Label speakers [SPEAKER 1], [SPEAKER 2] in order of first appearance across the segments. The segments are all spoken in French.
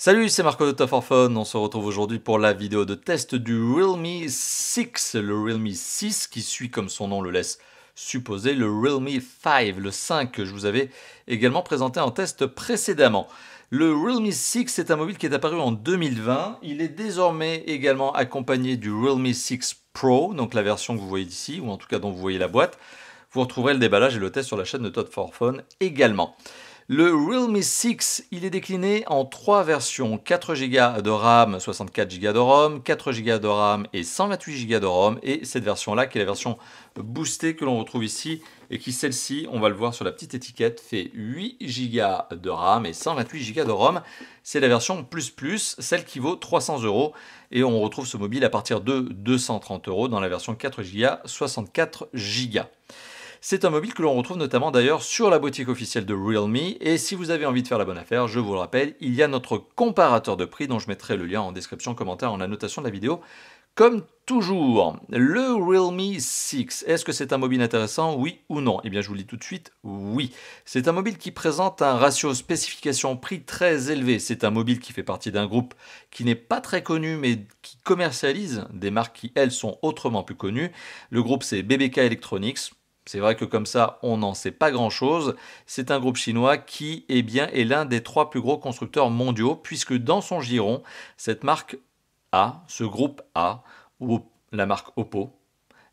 [SPEAKER 1] Salut, c'est Marco de Top for Phone. On se retrouve aujourd'hui pour la vidéo de test du Realme 6, le Realme 6 qui suit comme son nom le laisse supposer le Realme 5, le 5 que je vous avais également présenté en test précédemment. Le Realme 6 est un mobile qui est apparu en 2020. Il est désormais également accompagné du Realme 6 Pro, donc la version que vous voyez ici, ou en tout cas dont vous voyez la boîte. Vous retrouverez le déballage et le test sur la chaîne de Top for Phone également. Le Realme 6, il est décliné en trois versions, 4 Go de RAM, 64 Go de ROM, 4 Go de RAM et 128 Go de ROM, et cette version-là qui est la version boostée que l'on retrouve ici, et qui celle-ci, on va le voir sur la petite étiquette, fait 8 Go de RAM et 128 Go de ROM. C'est la version plus, celle qui vaut 300 €, et on retrouve ce mobile à partir de 230 € dans la version 4 Go, 64 Go. C'est un mobile que l'on retrouve notamment d'ailleurs sur la boutique officielle de Realme, et si vous avez envie de faire la bonne affaire, je vous le rappelle, il y a notre comparateur de prix dont je mettrai le lien en description, commentaire, en annotation de la vidéo. Comme toujours, le Realme 6, est-ce que c'est un mobile intéressant, oui ou non? Eh bien je vous le dis tout de suite, oui. C'est un mobile qui présente un ratio spécification-prix très élevé. C'est un mobile qui fait partie d'un groupe qui n'est pas très connu mais qui commercialise des marques qui elles sont autrement plus connues. Le groupe c'est BBK Electronics. C'est vrai que comme ça, on n'en sait pas grand-chose. C'est un groupe chinois qui est l'un des 3 plus gros constructeurs mondiaux, puisque dans son giron, cette marque A, ce groupe A, ou la marque Oppo,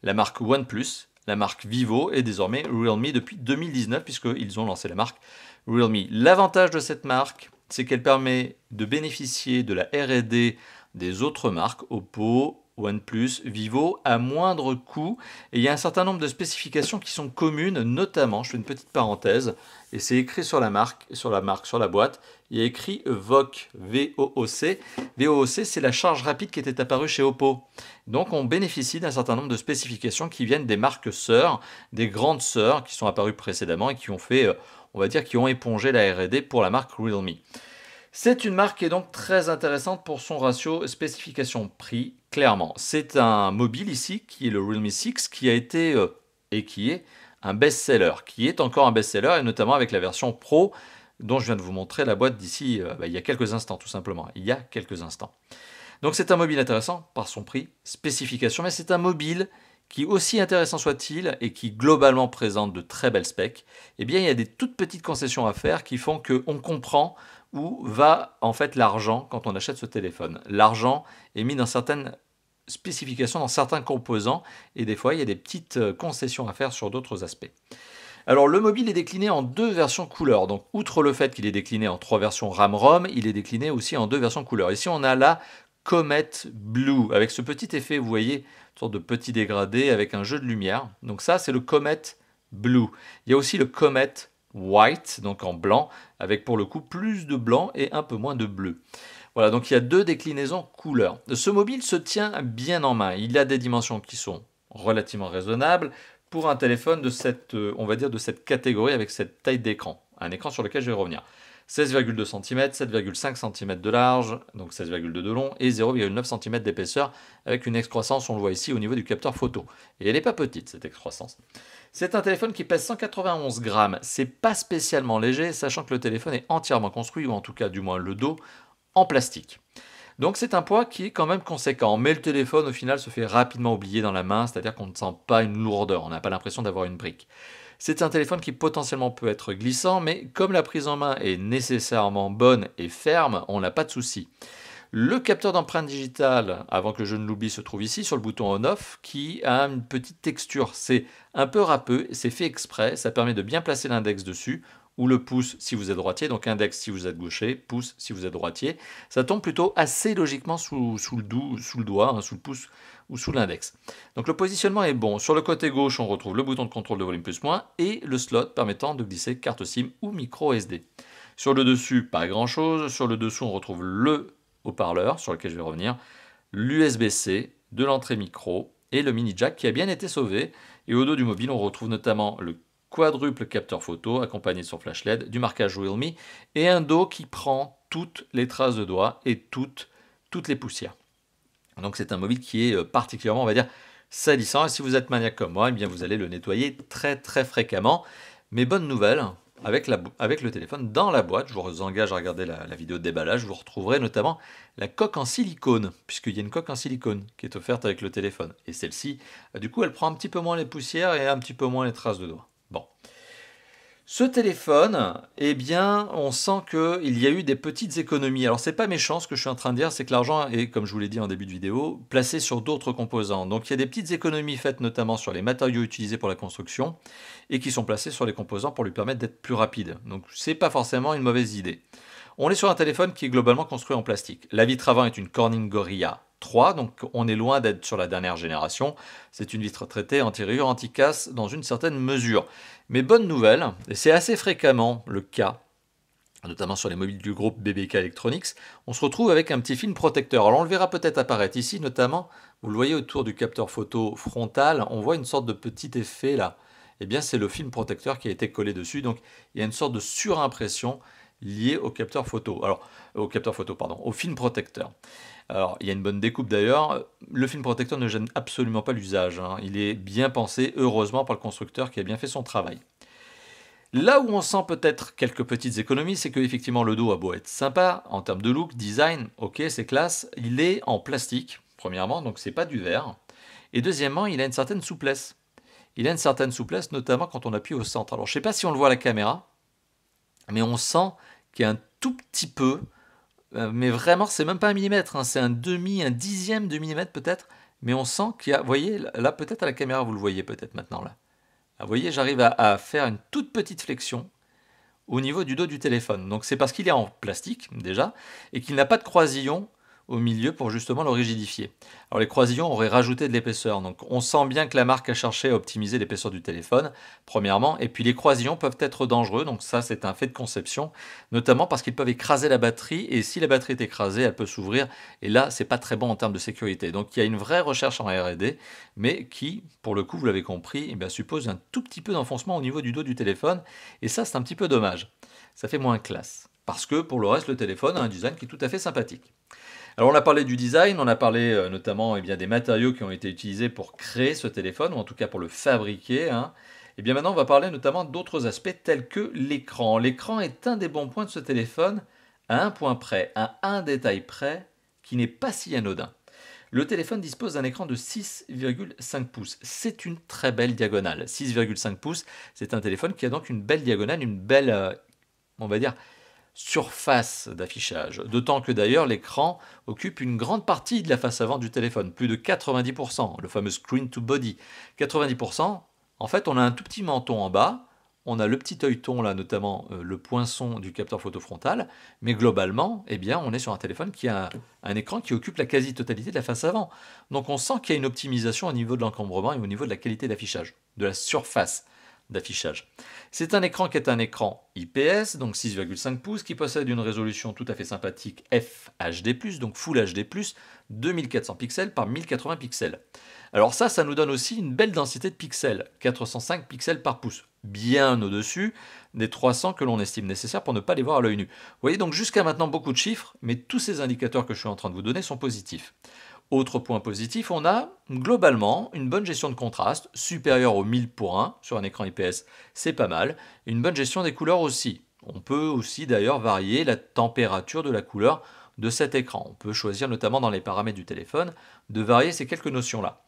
[SPEAKER 1] la marque OnePlus, la marque Vivo et désormais Realme depuis 2019, puisqu'ils ont lancé la marque Realme. L'avantage de cette marque, c'est qu'elle permet de bénéficier de la R&D des autres marques, Oppo, OnePlus, Vivo, à moindre coût. Et il y a un certain nombre de spécifications qui sont communes, notamment, je fais une petite parenthèse, et c'est écrit sur la marque, sur la boîte, il y a écrit VOOC, V-O-O-C. VOOC, c'est la charge rapide qui était apparue chez Oppo. Donc on bénéficie d'un certain nombre de spécifications qui viennent des marques sœurs, des grandes sœurs qui sont apparues précédemment et qui ont fait, on va dire, qui ont épongé la R&D pour la marque Realme. C'est une marque qui est donc très intéressante pour son ratio spécification-prix, clairement. C'est un mobile ici, qui est le Realme 6, qui a été et qui est un best-seller, qui est encore un best-seller, et notamment avec la version Pro, dont je viens de vous montrer la boîte d'ici il y a quelques instants, tout simplement. Il y a quelques instants. Donc c'est un mobile intéressant par son prix, spécification, mais c'est un mobile qui, aussi intéressant soit-il, et qui globalement présente de très belles specs, eh bien il y a des toutes petites concessions à faire qui font qu'on comprend où va en fait l'argent quand on achète ce téléphone. L'argent est mis dans certaines spécifications, dans certains composants, et des fois il y a des petites concessions à faire sur d'autres aspects. Alors le mobile est décliné en 2 versions couleurs, donc outre le fait qu'il est décliné en 3 versions RAM-ROM, il est décliné aussi en 2 versions couleurs. Ici on a la Comet Blue, avec ce petit effet, vous voyez, une sorte de petit dégradé avec un jeu de lumière. Donc ça c'est le Comet Blue. Il y a aussi le Comet White, donc en blanc, avec pour le coup plus de blanc et un peu moins de bleu. Voilà, donc il y a 2 déclinaisons couleurs. Ce mobile se tient bien en main. Il a des dimensions qui sont relativement raisonnables pour un téléphone de cette, on va dire, de cette catégorie avec cette taille d'écran. Un écran sur lequel je vais revenir. 16,2 cm, 7,5 cm de large, donc 16,2 de long, et 0,9 cm d'épaisseur, avec une excroissance, on le voit ici, au niveau du capteur photo. Et elle n'est pas petite, cette excroissance. C'est un téléphone qui pèse 191 grammes. C'est pas spécialement léger, sachant que le téléphone est entièrement construit, ou en tout cas, du moins le dos, en plastique. Donc c'est un poids qui est quand même conséquent, mais le téléphone au final se fait rapidement oublier dans la main, c'est-à-dire qu'on ne sent pas une lourdeur, on n'a pas l'impression d'avoir une brique. C'est un téléphone qui potentiellement peut être glissant, mais comme la prise en main est nécessairement bonne et ferme, on n'a pas de souci. Le capteur d'empreinte digitale, avant que je ne l'oublie, se trouve ici sur le bouton on-off qui a une petite texture. C'est un peu râpeux, c'est fait exprès, ça permet de bien placer l'index dessus, ou le pouce si vous êtes droitier, donc index si vous êtes gaucher, pouce si vous êtes droitier. Ça tombe plutôt assez logiquement sous le doigt, hein, sous le pouce ou sous l'index. Donc le positionnement est bon. Sur le côté gauche, on retrouve le bouton de contrôle de volume plus-moins et le slot permettant de glisser carte SIM ou micro SD. Sur le dessus, pas grand-chose. Sur le dessous, on retrouve le haut-parleur, sur lequel je vais revenir, l'USB-C, de l'entrée micro et le mini jack qui a bien été sauvé. Et au dos du mobile, on retrouve notamment le quadruple capteur photo accompagné de son flash LED, du marquage Realme et un dos qui prend toutes les traces de doigts et toutes les poussières. Donc c'est un mobile qui est particulièrement, on va dire, salissant. Et si vous êtes maniaque comme moi, eh bien vous allez le nettoyer très fréquemment. Mais bonne nouvelle, avec le téléphone dans la boîte. Je vous engage à regarder la vidéo de déballage. Vous retrouverez notamment la coque en silicone, puisqu'il y a une coque en silicone qui est offerte avec le téléphone. Et celle-ci, du coup, elle prend un petit peu moins les poussières et un petit peu moins les traces de doigts. Bon. Ce téléphone, eh bien, on sent qu'il y a eu des petites économies. Alors, c'est pas méchant, ce que je suis en train de dire, c'est que l'argent est, comme je vous l'ai dit en début de vidéo, placé sur d'autres composants. Donc, il y a des petites économies faites notamment sur les matériaux utilisés pour la construction et qui sont placés sur les composants pour lui permettre d'être plus rapide. Donc, c'est pas forcément une mauvaise idée. On est sur un téléphone qui est globalement construit en plastique. La vitre avant est une Corning Gorilla 3, donc on est loin d'être sur la dernière génération. C'est une vitre traitée anti-rayures, anti-casse dans une certaine mesure. Mais bonne nouvelle, et c'est assez fréquemment le cas, notamment sur les mobiles du groupe BBK Electronics, on se retrouve avec un petit film protecteur. Alors on le verra peut-être apparaître ici, notamment, vous le voyez autour du capteur photo frontal, on voit une sorte de petit effet là. Eh bien c'est le film protecteur qui a été collé dessus, donc il y a une sorte de surimpression liée au capteur photo. Alors, au film protecteur. Alors, il y a une bonne découpe d'ailleurs. Le film protecteur ne gêne absolument pas l'usage, hein. Il est bien pensé, heureusement, par le constructeur qui a bien fait son travail. Là où on sent peut-être quelques petites économies, c'est qu'effectivement le dos a beau être sympa, en termes de look, design, ok, c'est classe, il est en plastique, premièrement, donc c'est pas du verre. Et deuxièmement, il a une certaine souplesse. Il a une certaine souplesse, notamment quand on appuie au centre. Alors, je ne sais pas si on le voit à la caméra, mais on sent qu'il y a un tout petit peu, mais vraiment, c'est même pas un millimètre, hein, c'est un dixième de millimètre peut-être, mais on sent qu'il y a, vous voyez, là peut-être à la caméra, vous le voyez peut-être maintenant là. Vous voyez, j'arrive à faire une toute petite flexion au niveau du dos du téléphone. Donc c'est parce qu'il est en plastique déjà, et qu'il n'a pas de croisillon au milieu pour justement le rigidifier. Alors les croisillons auraient rajouté de l'épaisseur, donc on sent bien que la marque a cherché à optimiser l'épaisseur du téléphone, premièrement, et puis les croisillons peuvent être dangereux, donc ça c'est un fait de conception, notamment parce qu'ils peuvent écraser la batterie, et si la batterie est écrasée, elle peut s'ouvrir, et là c'est pas très bon en termes de sécurité. Donc il y a une vraie recherche en R&D, mais qui, pour le coup, vous l'avez compris, eh bien, suppose un tout petit peu d'enfoncement au niveau du dos du téléphone, et ça c'est un petit peu dommage, ça fait moins classe. Parce que pour le reste, le téléphone a un design qui est tout à fait sympathique. Alors on a parlé du design, on a parlé notamment des matériaux qui ont été utilisés pour créer ce téléphone, ou en tout cas pour le fabriquer, hein. Et bien maintenant on va parler notamment d'autres aspects tels que l'écran. L'écran est un des bons points de ce téléphone, à un point près, à un détail près, qui n'est pas si anodin. Le téléphone dispose d'un écran de 6,5 pouces. C'est une très belle diagonale. 6,5 pouces, c'est un téléphone qui a donc une belle diagonale, une belle, on va dire, surface d'affichage. D'autant que d'ailleurs l'écran occupe une grande partie de la face avant du téléphone, plus de 90%, le fameux screen to body. 90%, en fait on a un tout petit menton en bas, on a le petit œilleton là, notamment le poinçon du capteur photo frontal, mais globalement, eh bien, on est sur un téléphone qui a un écran qui occupe la quasi-totalité de la face avant. Donc on sent qu'il y a une optimisation au niveau de l'encombrement et au niveau de la qualité d'affichage, de la surface d'affichage. C'est un écran qui est un écran IPS, donc 6,5 pouces, qui possède une résolution tout à fait sympathique FHD+, donc Full HD+, 2400 pixels par 1080 pixels. Alors ça nous donne aussi une belle densité de pixels, 405 pixels par pouce, bien au-dessus des 300 que l'on estime nécessaires pour ne pas les voir à l'œil nu. Vous voyez donc jusqu'à maintenant beaucoup de chiffres, mais tous ces indicateurs que je suis en train de vous donner sont positifs. Autre point positif, on a globalement une bonne gestion de contraste, supérieure au 1000 pour 1 sur un écran IPS, c'est pas mal. Une bonne gestion des couleurs aussi. On peut aussi d'ailleurs varier la température de la couleur de cet écran. On peut choisir notamment dans les paramètres du téléphone de varier ces quelques notions-là.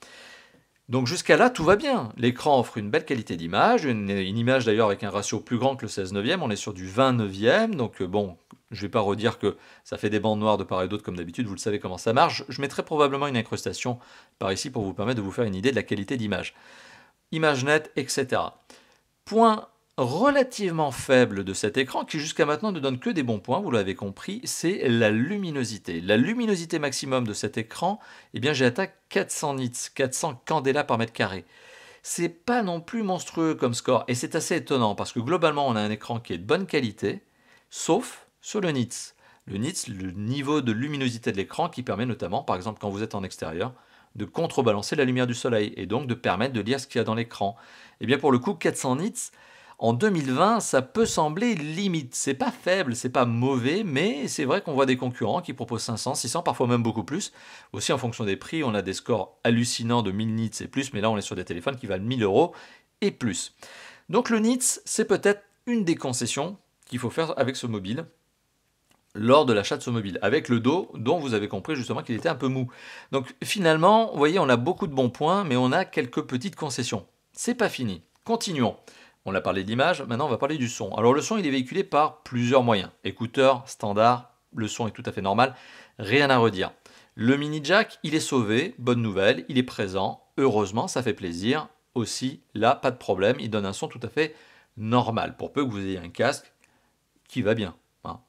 [SPEAKER 1] Donc jusqu'à là, tout va bien. L'écran offre une belle qualité d'image, une image d'ailleurs avec un ratio plus grand que le 16/9, on est sur du 20/9, donc bon, je ne vais pas redire que ça fait des bandes noires de part et d'autre comme d'habitude, vous le savez comment ça marche. Je mettrai probablement une incrustation par ici pour vous permettre de vous faire une idée de la qualité d'image. Image nette, etc. Point relativement faible de cet écran, qui jusqu'à maintenant ne donne que des bons points, vous l'avez compris, c'est la luminosité. La luminosité maximum de cet écran, eh bien j'ai atteint 400 nits, 400 candela par mètre carré. C'est pas non plus monstrueux comme score, et c'est assez étonnant, parce que globalement on a un écran qui est de bonne qualité, sauf sur le nits. Le nits, le niveau de luminosité de l'écran qui permet notamment, par exemple quand vous êtes en extérieur, de contrebalancer la lumière du soleil, et donc de permettre de lire ce qu'il y a dans l'écran. Et bien pour le coup, 400 nits, en 2020, ça peut sembler limite. C'est pas faible, c'est pas mauvais, mais c'est vrai qu'on voit des concurrents qui proposent 500, 600, parfois même beaucoup plus. Aussi, en fonction des prix, on a des scores hallucinants de 1000 nits et plus, mais là, on est sur des téléphones qui valent 1000 € et plus. Donc le nits, c'est peut-être une des concessions qu'il faut faire avec ce mobile lors de l'achat de ce mobile, avec le dos dont vous avez compris justement qu'il était un peu mou. Donc finalement, vous voyez, on a beaucoup de bons points, mais on a quelques petites concessions. C'est pas fini. Continuons. On a parlé de l'image, maintenant on va parler du son. Alors le son, il est véhiculé par plusieurs moyens. Écouteurs, standard, le son est tout à fait normal, rien à redire. Le mini jack, il est sauvé, bonne nouvelle, il est présent, heureusement, ça fait plaisir. Aussi, là, pas de problème, il donne un son tout à fait normal, pour peu que vous ayez un casque qui va bien.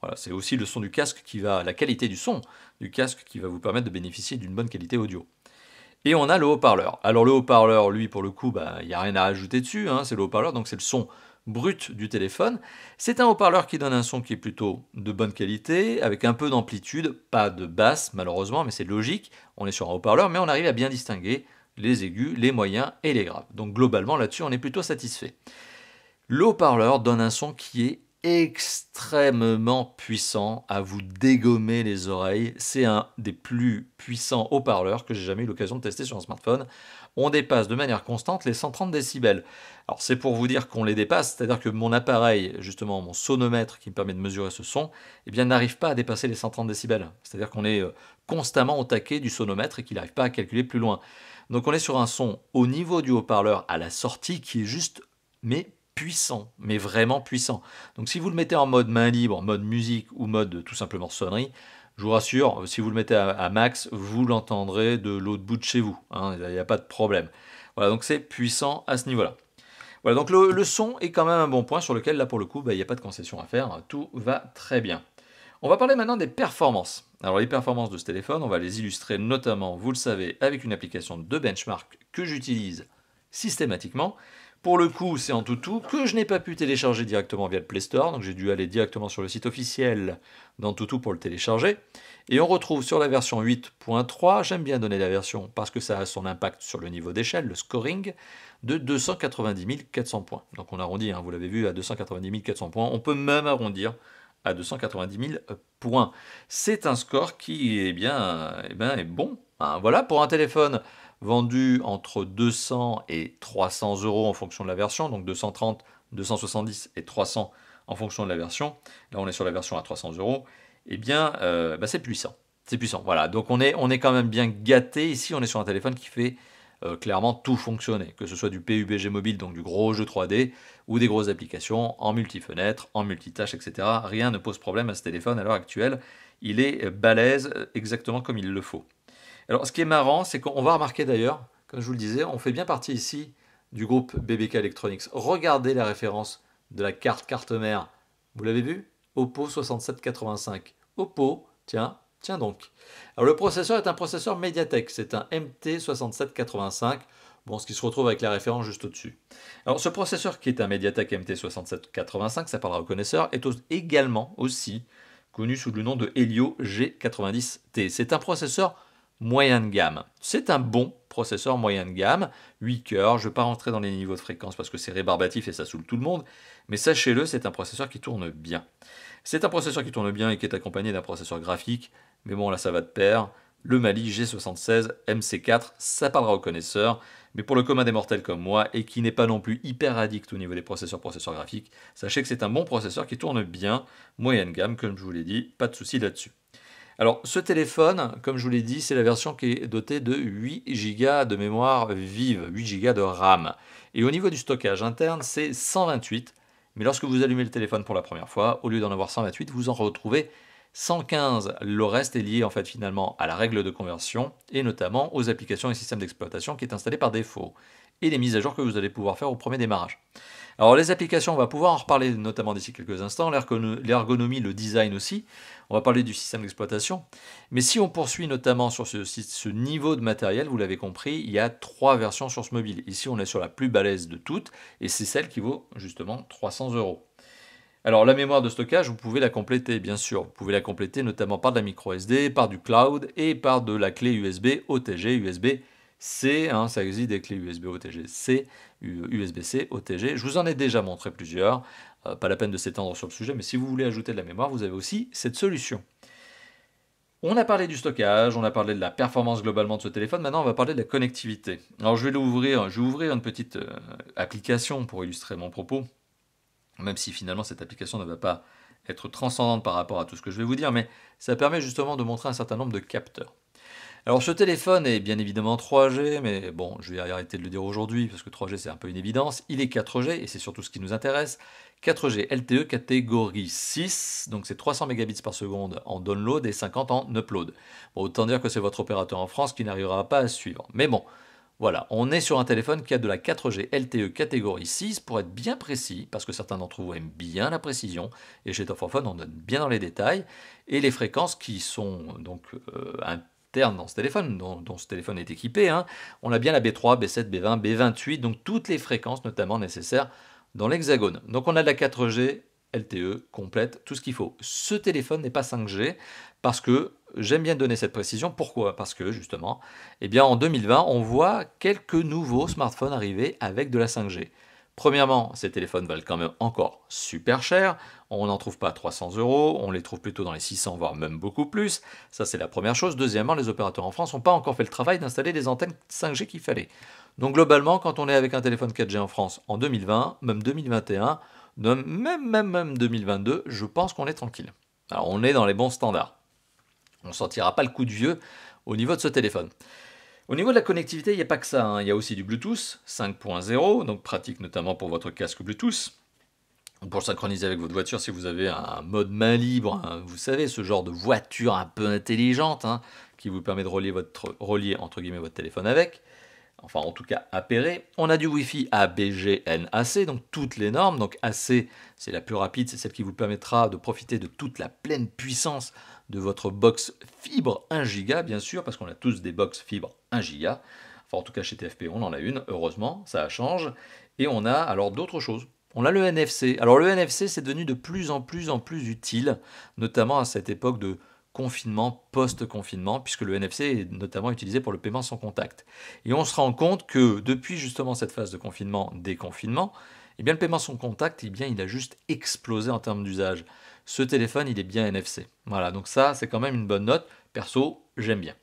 [SPEAKER 1] Voilà, c'est aussi le son du casque la qualité du son du casque qui va vous permettre de bénéficier d'une bonne qualité audio. Et on a le haut-parleur. Alors le haut-parleur, lui, pour le coup, il n'y a rien à ajouter dessus, c'est le haut-parleur, donc c'est le son brut du téléphone. C'est un haut-parleur qui donne un son qui est plutôt de bonne qualité, avec un peu d'amplitude, pas de basse malheureusement, mais c'est logique. On est sur un haut-parleur, mais on arrive à bien distinguer les aigus, les moyens et les graves. Donc globalement là-dessus, on est plutôt satisfait. Le haut-parleur donne un son qui est extrêmement puissant, à vous dégommer les oreilles. C'est un des plus puissants haut-parleurs que j'ai jamais eu l'occasion de tester sur un smartphone. On dépasse de manière constante les 130 décibels. Alors c'est pour vous dire qu'on les dépasse, c'est-à-dire que mon appareil, justement mon sonomètre qui me permet de mesurer ce son, n'arrive pas à dépasser les 130 décibels. C'est-à-dire qu'on est constamment au taquet du sonomètre et qu'il n'arrive pas à calculer plus loin. Donc on est sur un son au niveau du haut-parleur à la sortie qui est juste, mais puissant, mais vraiment puissant. Donc si vous le mettez en mode main libre, mode musique ou mode tout simplement sonnerie, je vous rassure, si vous le mettez à max, vous l'entendrez de l'autre bout de chez vous. Il n'y a pas de problème. Voilà, donc c'est puissant à ce niveau-là. Voilà, donc le son est quand même un bon point sur lequel, là pour le coup, il n'y a pas de concession à faire. Tout va très bien. On va parler maintenant des performances. Alors les performances de ce téléphone, on va les illustrer notamment, vous le savez, avec une application de benchmark que j'utilise systématiquement. Pour le coup, c'est AnTuTu que je n'ai pas pu télécharger directement via le Play Store, donc j'ai dû aller directement sur le site officiel d'AnTuTu pour le télécharger. Et on retrouve sur la version 8.3, j'aime bien donner la version parce que ça a son impact sur le niveau d'échelle, le scoring, de 290 400 points. Donc on arrondit, vous l'avez vu, à 290 400 points. On peut même arrondir à 290 000 points. C'est un score qui est est bon. Voilà, pour un téléphone vendu entre 200 et 300 euros en fonction de la version, donc 230, 270 et 300 en fonction de la version. Là, on est sur la version à 300 euros. C'est puissant. C'est puissant. Voilà, donc on est quand même bien gâté. Ici, on est sur un téléphone qui fait clairement tout fonctionner, que ce soit du PUBG mobile, donc du gros jeu 3D, ou des grosses applications en multi-fenêtre, en multitâche, etc. Rien ne pose problème à ce téléphone à l'heure actuelle. Il est balèze exactement comme il le faut. Alors, ce qui est marrant, c'est qu'on va remarquer d'ailleurs, comme je vous le disais, on fait bien partie ici du groupe BBK Electronics. Regardez la référence de la carte mère. Vous l'avez vu? Oppo 6785. Oppo, tiens donc. Alors, le processeur est un processeur Mediatek. C'est un MT6785. Bon, ce qui se retrouve avec la référence juste au-dessus. Alors, ce processeur qui est un Mediatek MT6785, ça parlera au connaisseur, est également aussi connu sous le nom de Helio G90T. C'est un processeur moyen de gamme. C'est un bon processeur moyen de gamme, 8 cœurs, je ne vais pas rentrer dans les niveaux de fréquence parce que c'est rébarbatif et ça saoule tout le monde, mais sachez-le, c'est un processeur qui tourne bien. C'est un processeur qui tourne bien et qui est accompagné d'un processeur graphique, mais bon là ça va de pair. Le Mali G76 MC4, ça parlera aux connaisseurs, mais pour le commun des mortels comme moi, et qui n'est pas non plus hyper addict au niveau des processeurs graphiques, sachez que c'est un bon processeur qui tourne bien, moyenne gamme, comme je vous l'ai dit, pas de souci là-dessus. Alors, ce téléphone, comme je vous l'ai dit, c'est la version qui est dotée de 8 Go de mémoire vive, 8 Go de RAM. Et au niveau du stockage interne, c'est 128. Mais lorsque vous allumez le téléphone pour la première fois, au lieu d'en avoir 128, vous en retrouvez 115. Le reste est lié en fait finalement à la règle de conversion et notamment aux applications et systèmes d'exploitation qui est installé par défaut et les mises à jour que vous allez pouvoir faire au premier démarrage. Alors les applications, on va pouvoir en reparler notamment d'ici quelques instants, l'ergonomie, le design aussi, on va parler du système d'exploitation, mais si on poursuit notamment sur ce niveau de matériel, vous l'avez compris, il y a 3 versions sur ce mobile. Ici on est sur la plus balèze de toutes, et c'est celle qui vaut justement 300 euros. Alors la mémoire de stockage, vous pouvez la compléter bien sûr, vous pouvez la compléter notamment par de la micro SD, par du cloud et par de la clé USB OTG, USB-C, ça existe des clés USB OTG-C, USB-C, OTG. Je vous en ai déjà montré plusieurs, pas la peine de s'étendre sur le sujet, mais si vous voulez ajouter de la mémoire, vous avez aussi cette solution. On a parlé du stockage, on a parlé de la performance globalement de ce téléphone, maintenant on va parler de la connectivité. Alors je vais ouvrir une petite application pour illustrer mon propos. même si finalement cette application ne va pas être transcendante par rapport à tout ce que je vais vous dire, mais ça permet justement de montrer un certain nombre de capteurs. Alors ce téléphone est bien évidemment 3G, mais bon, je vais arrêter de le dire aujourd'hui parce que 3G c'est un peu une évidence. Il est 4G et c'est surtout ce qui nous intéresse. 4G LTE catégorie 6, donc c'est 300 mégabits par seconde en download et 50 en upload. Bon, autant dire que c'est votre opérateur en France qui n'arrivera pas à suivre. Mais bon, voilà, on est sur un téléphone qui a de la 4G LTE catégorie 6 pour être bien précis, parce que certains d'entre vous aiment bien la précision, et chez Top 4 Phone on donne bien dans les détails, et les fréquences qui sont donc internes dans ce téléphone, dont ce téléphone est équipé, hein. On a bien la B3, B7, B20, B28, donc toutes les fréquences notamment nécessaires dans l'hexagone. Donc on a de la 4G LTE complète, tout ce qu'il faut. Ce téléphone n'est pas 5G parce que j'aime bien donner cette précision. Pourquoi? Parce que justement, eh bien en 2020, on voit quelques nouveaux smartphones arriver avec de la 5G. Premièrement, ces téléphones valent quand même encore super cher. On n'en trouve pas à 300 €, on les trouve plutôt dans les 600, voire même beaucoup plus. Ça, c'est la première chose. Deuxièmement, les opérateurs en France n'ont pas encore fait le travail d'installer les antennes 5G qu'il fallait. Donc globalement, quand on est avec un téléphone 4G en France en 2020, même 2021, même 2022, je pense qu'on est tranquille. Alors on est dans les bons standards. On ne sentira pas le coup de vieux au niveau de ce téléphone. Au niveau de la connectivité, il n'y a pas que ça, hein. Il y a aussi du Bluetooth 5.0, donc pratique notamment pour votre casque Bluetooth. Pour le synchroniser avec votre voiture, si vous avez un mode main libre, hein, vous savez, ce genre de voiture un peu intelligente, hein, qui vous permet de relier entre guillemets votre téléphone avec. Enfin en tout cas appairé. On a du Wi-Fi ABGNAC, donc toutes les normes. Donc AC, c'est la plus rapide, c'est celle qui vous permettra de profiter de toute la pleine puissance de votre box fibre 1 Go, bien sûr, parce qu'on a tous des box fibre 1 Go. Enfin en tout cas chez TFP, on en a une, heureusement, ça change. Et on a alors d'autres choses. On a le NFC. Alors le NFC, c'est devenu de plus en plus utile, notamment à cette époque de confinement, post-confinement, puisque le NFC est notamment utilisé pour le paiement sans contact. Et on se rend compte que depuis justement cette phase de confinement, déconfinement, eh bien le paiement sans contact, eh bien il a juste explosé en termes d'usage. Ce téléphone, il est bien NFC. Voilà, donc ça, c'est quand même une bonne note. Perso, j'aime bien.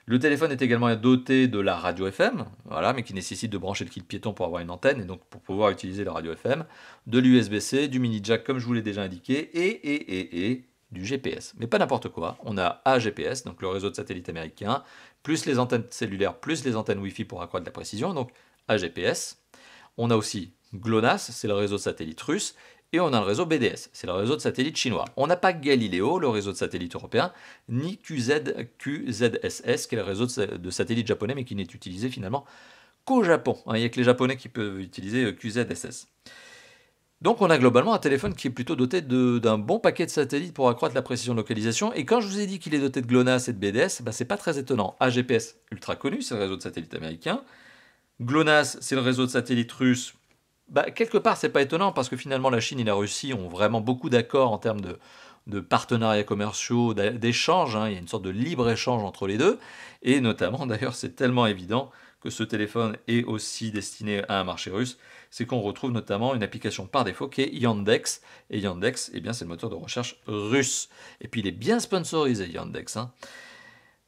[SPEAKER 1] Le téléphone est également doté de la radio FM, voilà, mais qui nécessite de brancher le kit piéton pour avoir une antenne, et donc pour pouvoir utiliser la radio FM, de l'USB-C, du mini jack comme je vous l'ai déjà indiqué, et du GPS. Mais pas n'importe quoi, on a AGPS, donc le réseau de satellite américain, plus les antennes cellulaires, plus les antennes Wi-Fi pour accroître la précision, donc AGPS. On a aussi GLONASS, c'est le réseau de satellite russe, et on a le réseau BDS, c'est le réseau de satellite chinois. On n'a pas Galileo, le réseau de satellite européen, ni QZSS, qui est le réseau de satellite japonais, mais qui n'est utilisé finalement qu'au Japon. Il n'y a que les Japonais qui peuvent utiliser QZSS. Donc on a globalement un téléphone qui est plutôt doté d'un bon paquet de satellites pour accroître la précision de localisation. Et quand je vous ai dit qu'il est doté de GLONASS et de BDS, bah, c'est pas très étonnant. AGPS, ultra connu, c'est le réseau de satellite américain. GLONASS, c'est le réseau de satellite russe. Bah, quelque part, c'est pas étonnant parce que finalement la Chine et la Russie ont vraiment beaucoup d'accords en termes de partenariats commerciaux, d'échanges. Hein. Il y a une sorte de libre-échange entre les deux. Et notamment, d'ailleurs, c'est tellement évident que ce téléphone est aussi destiné à un marché russe, c'est qu'on retrouve notamment une application par défaut qui est Yandex. Et Yandex, eh bien, c'est le moteur de recherche russe. Et puis il est bien sponsorisé, Yandex. Hein.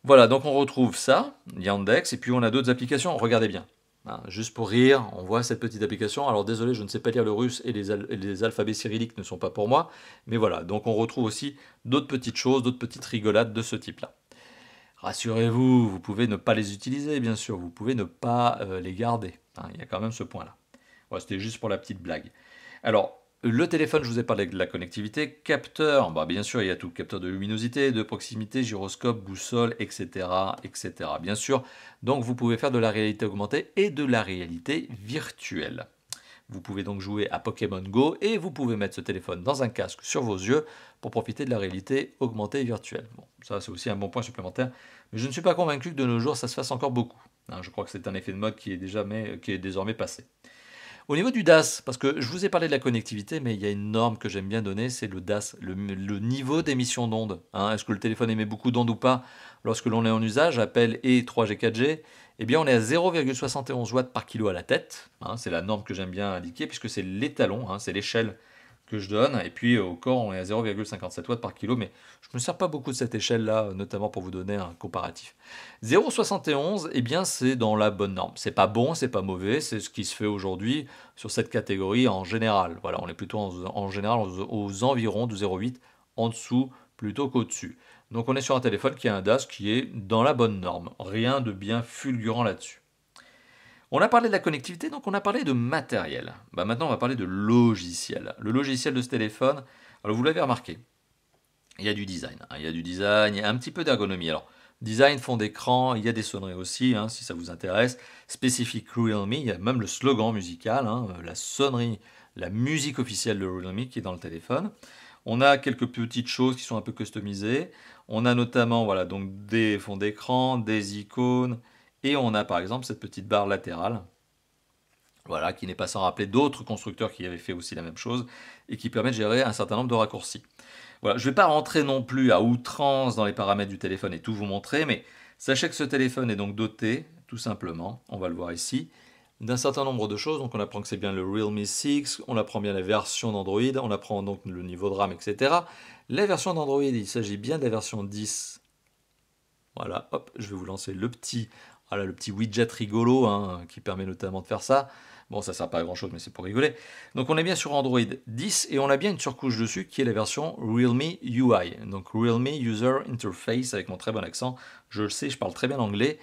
[SPEAKER 1] Voilà, donc on retrouve ça, Yandex, et puis on a d'autres applications, regardez bien. Hein, juste pour rire, on voit cette petite application. Alors désolé, je ne sais pas lire le russe et les alphabets cyrilliques ne sont pas pour moi. Mais voilà, donc on retrouve aussi d'autres petites choses, d'autres petites rigolades de ce type-là. Rassurez-vous, vous pouvez ne pas les utiliser, bien sûr, vous pouvez ne pas les garder. Hein, il y a quand même ce point-là. Voilà, c'était juste pour la petite blague. Alors, le téléphone, je vous ai parlé de la connectivité. Capteur, bah, bien sûr, il y a tout. Capteur de luminosité, de proximité, gyroscope, boussole, etc., etc. Bien sûr, donc vous pouvez faire de la réalité augmentée et de la réalité virtuelle. Vous pouvez donc jouer à Pokémon Go et vous pouvez mettre ce téléphone dans un casque sur vos yeux pour profiter de la réalité augmentée et virtuelle. Bon, ça c'est aussi un bon point supplémentaire, mais je ne suis pas convaincu que de nos jours ça se fasse encore beaucoup. Hein, je crois que c'est un effet de mode qui est désormais passé. Au niveau du DAS, parce que je vous ai parlé de la connectivité, mais il y a une norme que j'aime bien donner, c'est le DAS, le niveau d'émission d'ondes. Hein, est-ce que le téléphone émet beaucoup d'ondes ou pas lorsque l'on est en usage, appel et 3G, 4G? Eh bien, on est à 0,71 watts par kilo à la tête. Hein, c'est la norme que j'aime bien indiquer, puisque c'est l'étalon, hein, c'est l'échelle que je donne. Et puis au corps, on est à 0,57 watts par kilo, mais je ne me sers pas beaucoup de cette échelle-là, notamment pour vous donner un comparatif. 0,71, eh bien c'est dans la bonne norme. C'est pas bon, c'est pas mauvais, c'est ce qui se fait aujourd'hui sur cette catégorie en général. Voilà, on est plutôt en général aux environs de 0,8, en dessous plutôt qu'au-dessus. Donc on est sur un téléphone qui a un DAS qui est dans la bonne norme. Rien de bien fulgurant là-dessus. On a parlé de la connectivité, donc on a parlé de matériel. Bah maintenant, on va parler de logiciel. Le logiciel de ce téléphone, alors vous l'avez remarqué, il y a du design. Il y a du design, il y a un petit peu d'ergonomie. Alors, design, fond d'écran, il y a des sonneries aussi, si ça vous intéresse. Spécifique Realme, il y a même le slogan musical, la sonnerie, la musique officielle de Realme qui est dans le téléphone. On a quelques petites choses qui sont un peu customisées. On a notamment voilà, donc des fonds d'écran, des icônes, et on a par exemple cette petite barre latérale, voilà, qui n'est pas sans rappeler d'autres constructeurs qui avaient fait aussi la même chose, et qui permet de gérer un certain nombre de raccourcis. Voilà, je ne vais pas rentrer non plus à outrance dans les paramètres du téléphone et tout vous montrer, mais sachez que ce téléphone est donc doté, tout simplement, on va le voir ici, d'un certain nombre de choses. Donc on apprend que c'est bien le Realme 6, on apprend bien la version d'Android, on apprend donc le niveau de RAM, etc. La version d'Android, il s'agit bien de la version 10. Voilà, hop, je vais vous lancer le petit widget rigolo qui permet notamment de faire ça. Bon, ça ne sert pas à grand chose, mais c'est pour rigoler. Donc on est bien sur Android 10 et on a bien une surcouche dessus qui est la version Realme UI. Donc Realme User Interface avec mon très bon accent. Je le sais, je parle très bien anglais.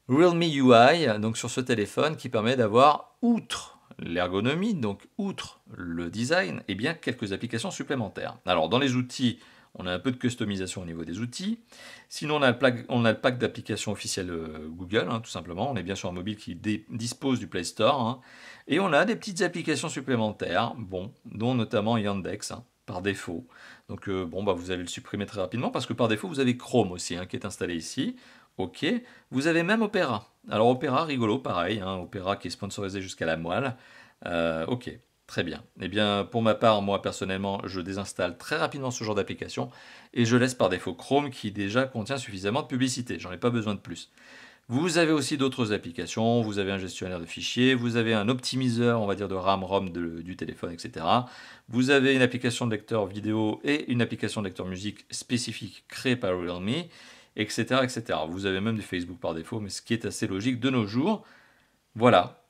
[SPEAKER 1] Realme UI, donc sur ce téléphone, qui permet d'avoir, outre l'ergonomie, donc outre le design, et bien quelques applications supplémentaires. Alors dans les outils, on a un peu de customisation au niveau des outils. Sinon, on a le pack d'applications officielles Google, tout simplement. On est bien sur un mobile qui dispose du Play Store. Et on a des petites applications supplémentaires, dont notamment Yandex, par défaut. Donc vous allez le supprimer très rapidement parce que par défaut, vous avez Chrome aussi, qui est installé ici. Ok. Vous avez même Opera. Alors Opera, rigolo, pareil. Opera qui est sponsorisé jusqu'à la moelle. Ok. Très bien. Eh bien, pour ma part, moi personnellement, je désinstalle très rapidement ce genre d'application et je laisse par défaut Chrome qui déjà contient suffisamment de publicité. J'en ai pas besoin de plus. Vous avez aussi d'autres applications, vous avez un gestionnaire de fichiers, vous avez un optimiseur, on va dire, de RAM, ROM du téléphone, etc. Vous avez une application de lecteur vidéo et une application de lecteur musique spécifique créée par Realme, etc., etc. Vous avez même du Facebook par défaut, mais ce qui est assez logique de nos jours. Voilà.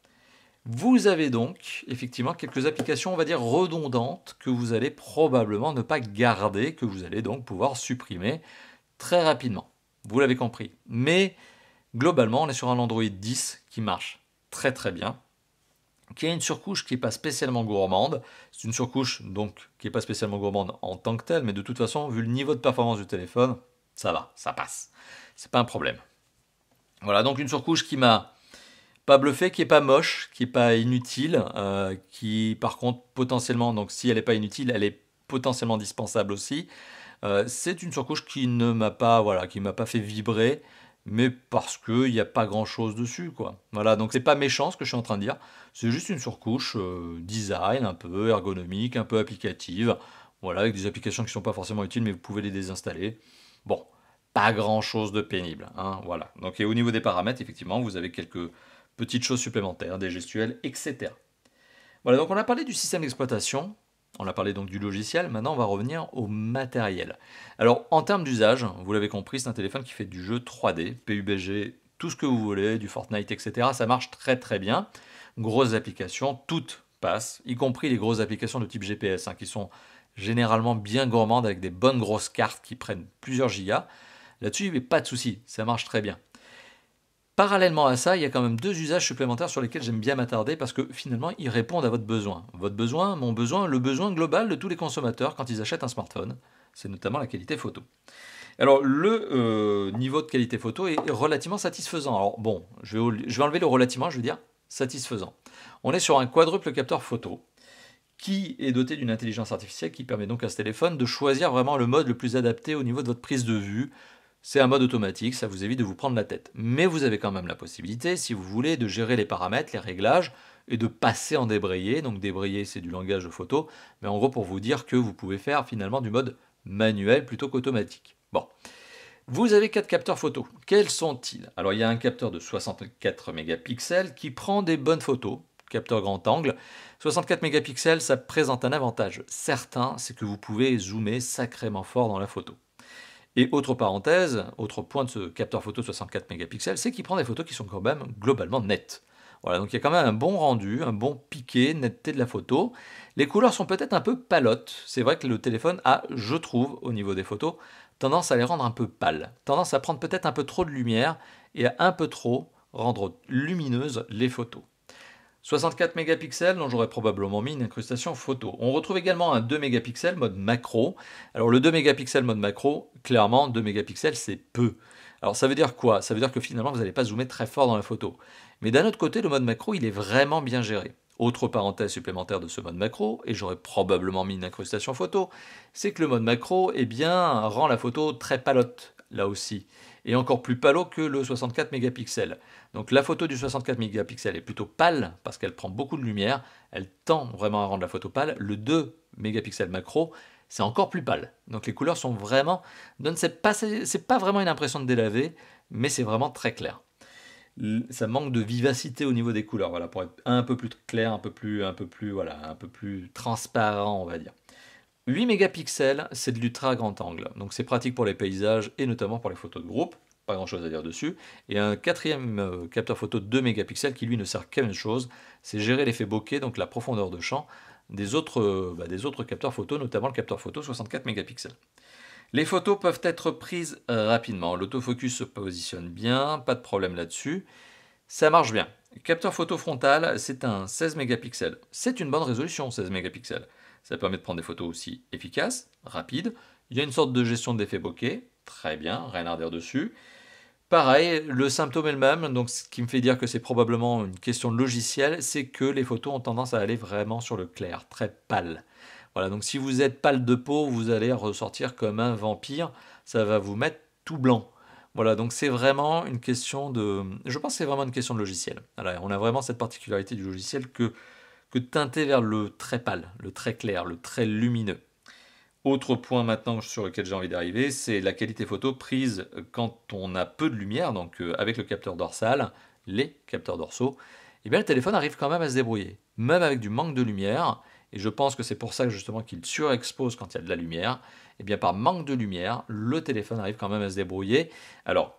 [SPEAKER 1] Vous avez donc effectivement quelques applications, on va dire, redondantes que vous allez probablement ne pas garder, que vous allez donc pouvoir supprimer très rapidement. Vous l'avez compris. Mais globalement, on est sur un Android 10 qui marche très très bien, qui a une surcouche qui n'est pas spécialement gourmande. C'est une surcouche donc qui n'est pas spécialement gourmande en tant que telle, mais de toute façon, vu le niveau de performance du téléphone, ça va, ça passe. C'est pas un problème. Voilà, donc une surcouche qui m'a pas bluffé, qui est pas moche, qui est pas inutile, qui par contre potentiellement, donc si elle n'est pas inutile, elle est potentiellement dispensable aussi. C'est une surcouche qui ne m'a pas, qui m'a pas fait vibrer, mais parce qu'il n'y a pas grand chose dessus, quoi. Voilà, donc c'est pas méchant ce que je suis en train de dire, c'est juste une surcouche design, un peu ergonomique, un peu applicative, voilà, avec des applications qui ne sont pas forcément utiles, mais vous pouvez les désinstaller. Bon, pas grand chose de pénible, voilà. Donc et au niveau des paramètres, effectivement, vous avez quelques petites choses supplémentaires, des gestuels, etc. Voilà, donc on a parlé du système d'exploitation, on a parlé donc du logiciel, maintenant on va revenir au matériel. Alors en termes d'usage, vous l'avez compris, c'est un téléphone qui fait du jeu 3D, PUBG, tout ce que vous voulez, du Fortnite, etc. Ça marche très très bien. Grosses applications, toutes passent, y compris les grosses applications de type GPS, qui sont généralement bien gourmandes avec des bonnes grosses cartes qui prennent plusieurs gigas. Là-dessus, mais pas de souci, ça marche très bien. Parallèlement à ça, il y a quand même deux usages supplémentaires sur lesquels j'aime bien m'attarder parce que finalement, ils répondent à votre besoin. Votre besoin, mon besoin, le besoin global de tous les consommateurs quand ils achètent un smartphone. C'est notamment la qualité photo. Alors, le niveau de qualité photo est relativement satisfaisant. Alors, bon, je vais enlever le relativement, je veux dire satisfaisant. On est sur un quadruple capteur photo qui est doté d'une intelligence artificielle qui permet donc à ce téléphone de choisir vraiment le mode le plus adapté au niveau de votre prise de vue. C'est un mode automatique, ça vous évite de vous prendre la tête. Mais vous avez quand même la possibilité, si vous voulez, de gérer les paramètres, les réglages, et de passer en débrayé. Donc débrayer, c'est du langage de photo, mais en gros pour vous dire que vous pouvez faire finalement du mode manuel plutôt qu'automatique. Bon, vous avez 4 capteurs photo. Quels sont-ils? Alors il y a un capteur de 64 mégapixels qui prend des bonnes photos, capteur grand angle. 64 mégapixels, ça présente un avantage certain, c'est que vous pouvez zoomer sacrément fort dans la photo. Et autre parenthèse, autre point de ce capteur photo 64 mégapixels, c'est qu'il prend des photos qui sont quand même globalement nettes. Voilà, donc il y a quand même un bon rendu, un bon piqué, netteté de la photo. Les couleurs sont peut-être un peu palottes. C'est vrai que le téléphone a, je trouve, au niveau des photos, tendance à les rendre un peu pâles. Tendance à prendre peut-être un peu trop de lumière et à un peu trop rendre lumineuses les photos. 64 mégapixels, dont j'aurais probablement mis une incrustation photo. On retrouve également un 2 mégapixels mode macro. Alors le 2 mégapixels mode macro, clairement 2 mégapixels c'est peu. Alors ça veut dire quoi? Ça veut dire que finalement vous n'allez pas zoomer très fort dans la photo. Mais d'un autre côté, le mode macro il est vraiment bien géré. Autre parenthèse supplémentaire de ce mode macro, et j'aurais probablement mis une incrustation photo, c'est que le mode macro eh bien, rend la photo très palote, là aussi, et encore plus palo que le 64 mégapixels. Donc la photo du 64 mégapixels est plutôt pâle, parce qu'elle prend beaucoup de lumière, elle tend vraiment à rendre la photo pâle. Le 2 mégapixels macro, c'est encore plus pâle. Donc les couleurs sont vraiment... C'est pas vraiment une impression de délavé, mais c'est vraiment très clair. Ça manque de vivacité au niveau des couleurs, voilà, pour être un peu plus clair, un peu plus transparent, on va dire. 8 mégapixels, c'est de l'ultra grand angle, donc c'est pratique pour les paysages et notamment pour les photos de groupe, pas grand chose à dire dessus. Et un quatrième capteur photo de 2 mégapixels qui lui ne sert qu'à une chose, c'est gérer l'effet bokeh, donc la profondeur de champ des autres capteurs photo, notamment le capteur photo 64 mégapixels. Les photos peuvent être prises rapidement. L'autofocus se positionne bien, pas de problème là-dessus. Ça marche bien. Capteur photo frontal, c'est un 16 mégapixels. C'est une bonne résolution, 16 mégapixels. Ça permet de prendre des photos aussi efficaces, rapides. Il y a une sorte de gestion d'effet bokeh. Très bien, rien à redire dessus. Pareil, le symptôme est le même, donc ce qui me fait dire que c'est probablement une question de logiciel, c'est que les photos ont tendance à aller vraiment sur le clair, très pâle. Voilà, donc si vous êtes pâle de peau, vous allez ressortir comme un vampire, ça va vous mettre tout blanc. Voilà, donc c'est vraiment une question de... Je pense que c'est vraiment une question de logiciel. Voilà, on a vraiment cette particularité du logiciel que teinter vers le très pâle, le très clair, le très lumineux. Autre point maintenant sur lequel j'ai envie d'arriver, c'est la qualité photo prise quand on a peu de lumière, donc avec le capteur dorsal, les capteurs dorsaux, et bien le téléphone arrive quand même à se débrouiller, même avec du manque de lumière, et je pense que c'est pour ça que justement qu'il surexpose quand il y a de la lumière, et bien par manque de lumière, le téléphone arrive quand même à se débrouiller. Alors,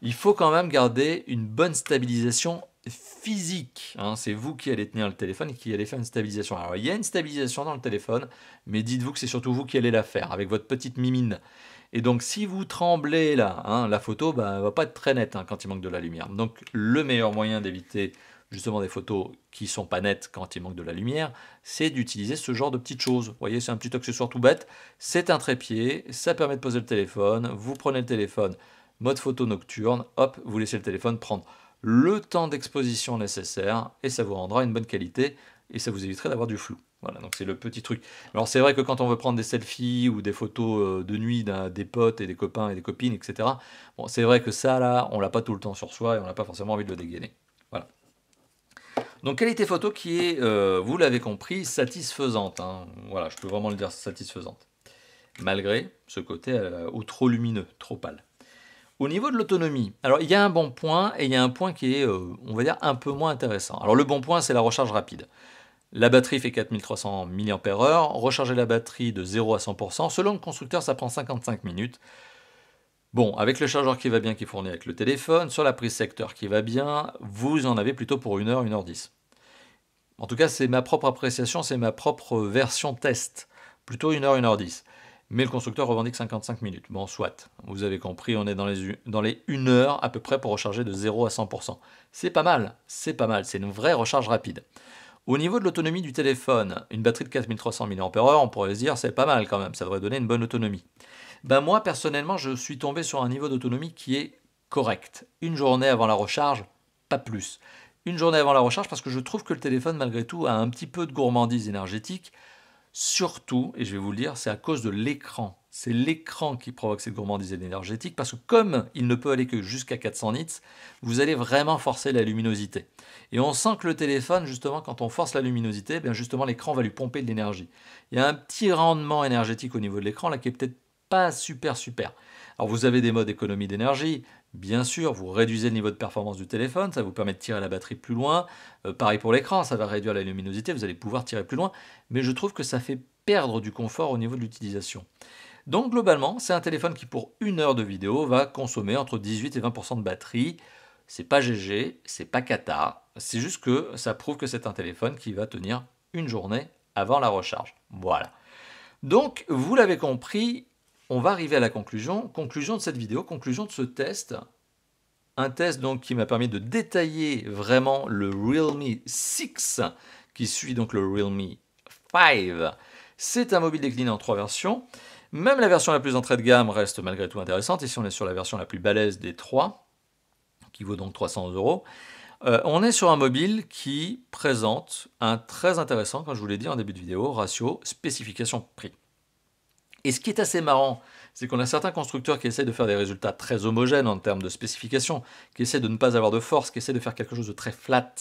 [SPEAKER 1] il faut quand même garder une bonne stabilisation physique. Hein. C'est vous qui allez tenir le téléphone et qui allez faire une stabilisation. Alors, il y a une stabilisation dans le téléphone, mais dites-vous que c'est surtout vous qui allez la faire avec votre petite mimine. Et donc, si vous tremblez là, hein, la photo ne va pas être très nette hein, quand il manque de la lumière. Donc, le meilleur moyen d'éviter justement des photos qui sont pas nettes quand il manque de la lumière, c'est d'utiliser ce genre de petites choses. Vous voyez, c'est un petit accessoire tout bête. C'est un trépied, ça permet de poser le téléphone. Vous prenez le téléphone, mode photo nocturne, hop, vous laissez le téléphone prendre le temps d'exposition nécessaire et ça vous rendra une bonne qualité et ça vous éviterait d'avoir du flou. Voilà, donc c'est le petit truc. Alors c'est vrai que quand on veut prendre des selfies ou des photos de nuit des potes et des copains et des copines, etc., bon, c'est vrai que ça là, on l'a pas tout le temps sur soi et on n'a pas forcément envie de le dégainer. Voilà. Donc qualité photo qui est, vous l'avez compris, satisfaisante. Hein. Voilà, je peux vraiment le dire, satisfaisante. Malgré ce côté ou trop lumineux, trop pâle. Au niveau de l'autonomie, alors il y a un bon point et il y a un point qui est, on va dire, un peu moins intéressant. Alors le bon point, c'est la recharge rapide. La batterie fait 4300 mAh, recharger la batterie de 0 à 100%, selon le constructeur, ça prend 55 minutes. Bon, avec le chargeur qui va bien, qui est fourni avec le téléphone, sur la prise secteur qui va bien, vous en avez plutôt pour 1h, 1h10. En tout cas, c'est ma propre appréciation, c'est ma propre version test. Plutôt 1h, 1h10. Mais le constructeur revendique 55 minutes. Bon, soit. Vous avez compris, on est dans les 1 heure à peu près pour recharger de 0 à 100%. C'est pas mal, c'est une vraie recharge rapide. Au niveau de l'autonomie du téléphone, une batterie de 4300 mAh, on pourrait se dire c'est pas mal quand même, ça devrait donner une bonne autonomie. Ben moi, personnellement, je suis tombé sur un niveau d'autonomie qui est correct. Une journée avant la recharge, pas plus. Une journée avant la recharge parce que je trouve que le téléphone, malgré tout, a un petit peu de gourmandise énergétique. Surtout, et je vais vous le dire, c'est à cause de l'écran. C'est l'écran qui provoque cette gourmandise énergétique parce que comme il ne peut aller que jusqu'à 400 nits, vous allez vraiment forcer la luminosité. Et on sent que le téléphone, justement, quand on force la luminosité, bien justement l'écran va lui pomper de l'énergie. Il y a un petit rendement énergétique au niveau de l'écran là qui est peut-être pas super. Alors vous avez des modes économie d'énergie, bien sûr, vous réduisez le niveau de performance du téléphone, ça vous permet de tirer la batterie plus loin. Pareil pour l'écran, ça va réduire la luminosité, vous allez pouvoir tirer plus loin, mais je trouve que ça fait perdre du confort au niveau de l'utilisation. Donc globalement, c'est un téléphone qui pour 1 heure de vidéo va consommer entre 18 et 20% de batterie. C'est pas GG, c'est pas cata, c'est juste que ça prouve que c'est un téléphone qui va tenir une journée avant la recharge. Voilà. Donc, vous l'avez compris, on va arriver à la conclusion. Conclusion de cette vidéo, conclusion de ce test. Un test donc qui m'a permis de détailler vraiment le Realme 6 qui suit donc le Realme 5. C'est un mobile décliné en 3 versions. Même la version la plus entrée de gamme reste malgré tout intéressante. Ici, on est sur la version la plus balèze des 3, qui vaut donc 300 €. On est sur un mobile qui présente un très intéressant, comme je vous l'ai dit en début de vidéo, ratio spécification-prix. Et ce qui est assez marrant, c'est qu'on a certains constructeurs qui essaient de faire des résultats très homogènes en termes de spécification, qui essaient de ne pas avoir de force, qui essaient de faire quelque chose de très flat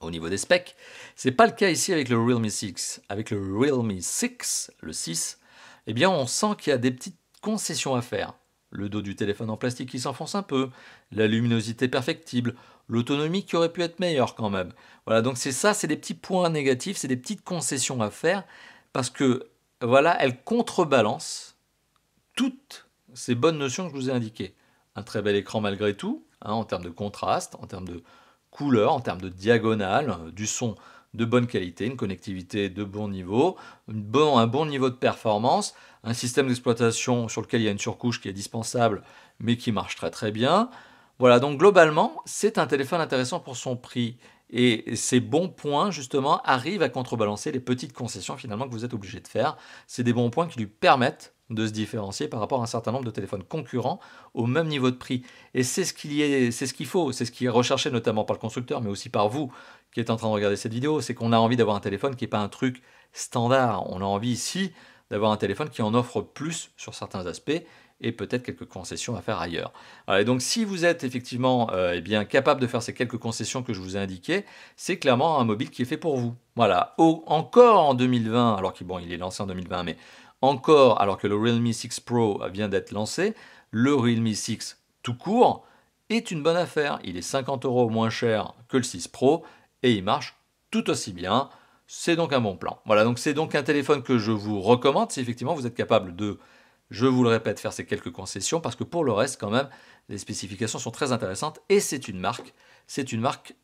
[SPEAKER 1] au niveau des specs. Ce n'est pas le cas ici avec le Realme 6. Avec le Realme 6, le 6, eh bien on sent qu'il y a des petites concessions à faire. Le dos du téléphone en plastique qui s'enfonce un peu, la luminosité perfectible, l'autonomie qui aurait pu être meilleure quand même. Voilà, donc c'est ça, c'est des petits points négatifs, c'est des petites concessions à faire, parce que, voilà, elles contrebalancent toutes ces bonnes notions que je vous ai indiquées. Un très bel écran malgré tout, hein, en termes de contraste, en termes de couleur, en termes de diagonale, du son de bonne qualité, une connectivité de bon niveau, un bon niveau de performance, un système d'exploitation sur lequel il y a une surcouche qui est dispensable, mais qui marche très très bien. Voilà, donc globalement, c'est un téléphone intéressant pour son prix. Et ces bons points, justement, arrivent à contrebalancer les petites concessions, finalement, que vous êtes obligé de faire. C'est des bons points qui lui permettent de se différencier par rapport à un certain nombre de téléphones concurrents au même niveau de prix. Et c'est ce qu'il faut, c'est ce qui est recherché notamment par le constructeur, mais aussi par vous qui êtes en train de regarder cette vidéo, c'est qu'on a envie d'avoir un téléphone qui n'est pas un truc standard. On a envie ici d'avoir un téléphone qui en offre plus sur certains aspects et peut-être quelques concessions à faire ailleurs. Et donc si vous êtes effectivement eh bien, capable de faire ces quelques concessions que je vous ai indiquées, c'est clairement un mobile qui est fait pour vous. Voilà, encore en 2020, alors qu'il il est lancé en 2020, mais encore alors que le Realme 6 Pro vient d'être lancé, le Realme 6 tout court est une bonne affaire. Il est 50 € moins cher que le 6 Pro et il marche tout aussi bien. C'est donc un bon plan. Voilà, donc c'est donc un téléphone que je vous recommande si effectivement vous êtes capable de, je vous le répète, faire ces quelques concessions, parce que pour le reste, quand même, les spécifications sont très intéressantes et c'est une marque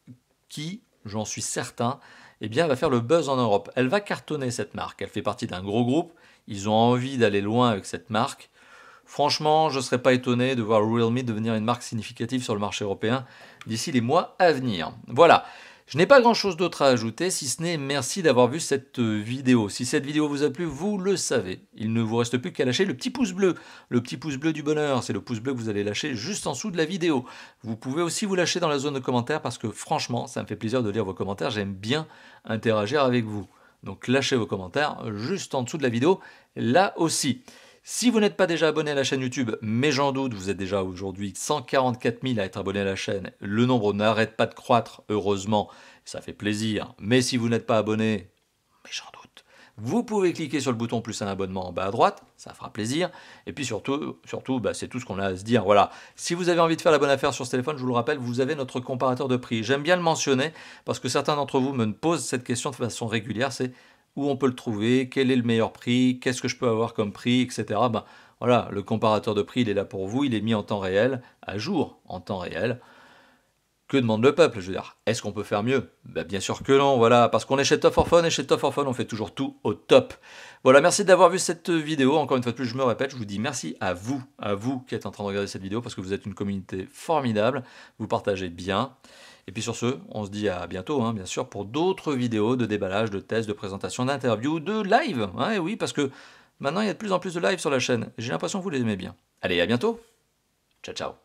[SPEAKER 1] qui, j'en suis certain, eh bien, va faire le buzz en Europe. Elle va cartonner cette marque. Elle fait partie d'un gros groupe. Ils ont envie d'aller loin avec cette marque. Franchement, je ne serais pas étonné de voir Realme devenir une marque significative sur le marché européen d'ici les mois à venir. Voilà. Je n'ai pas grand chose d'autre à ajouter, si ce n'est merci d'avoir vu cette vidéo. Si cette vidéo vous a plu, vous le savez. Il ne vous reste plus qu'à lâcher le petit pouce bleu. Le petit pouce bleu du bonheur, c'est le pouce bleu que vous allez lâcher juste en dessous de la vidéo. Vous pouvez aussi vous lâcher dans la zone de commentaires parce que franchement, ça me fait plaisir de lire vos commentaires. J'aime bien interagir avec vous. Donc lâchez vos commentaires juste en dessous de la vidéo, là aussi. Si vous n'êtes pas déjà abonné à la chaîne YouTube, mais j'en doute, vous êtes déjà aujourd'hui 144 000 à être abonné à la chaîne. Le nombre n'arrête pas de croître, heureusement, ça fait plaisir. Mais si vous n'êtes pas abonné, mais j'en doute, vous pouvez cliquer sur le bouton plus un abonnement en bas à droite, ça fera plaisir. Et puis surtout c'est tout ce qu'on a à se dire. Voilà. Si vous avez envie de faire la bonne affaire sur ce téléphone, je vous le rappelle, vous avez notre comparateur de prix. J'aime bien le mentionner parce que certains d'entre vous me posent cette question de façon régulière, c'est où on peut le trouver, quel est le meilleur prix, qu'est-ce que je peux avoir comme prix, etc. Voilà, le comparateur de prix, il est là pour vous, il est mis en temps réel, à jour en temps réel. Que demande le peuple? Je veux dire, est-ce qu'on peut faire mieux? Bien sûr que non, voilà, parce qu'on est chez Top for Fun, et chez Top for Fun, on fait toujours tout au top. Voilà, merci d'avoir vu cette vidéo. Encore une fois de plus, je me répète, je vous dis merci à vous qui êtes en train de regarder cette vidéo, parce que vous êtes une communauté formidable, vous partagez bien. Et puis sur ce, on se dit à bientôt, hein, bien sûr, pour d'autres vidéos de déballage, de tests, de présentation, d'interviews, de live. Et oui, parce que maintenant, il y a de plus en plus de live sur la chaîne. J'ai l'impression que vous les aimez bien. Allez, à bientôt. Ciao, ciao.